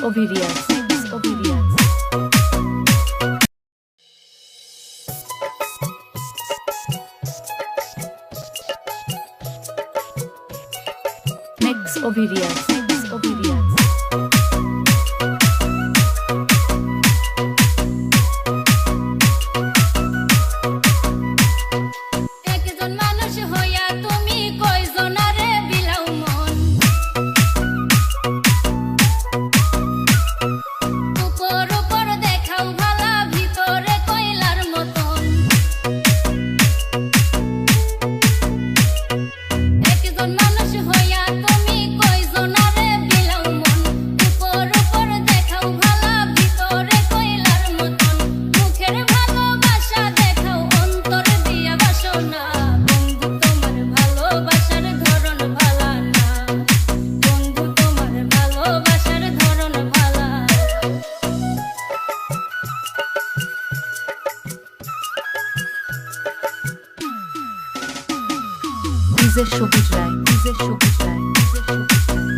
Obedience. Obedience. Mix obedience. Mix obedience. একজন মানুষ হইয়া তুমি কয়জনারে বিলাও মন উপর উপর দেখাও ভালা ভিতরে কয়লার মতন একজন মানুষ হইয়া তুমি কয়জনারে বিলাও মন উপর উপর দেখাও ভালা ভিতরে কয়লার মতন মুখের ভালোবাসা দেখাও অন্তর দিয়া বাসনা বন্ধু তোমার ভালোবাসার ধরন ভালা না বন্ধু তোমার ভালোবাসার ধরন ভালা DJ সবুজ রায়, DJ সবুজ রায়, DJ সবুজ রায়।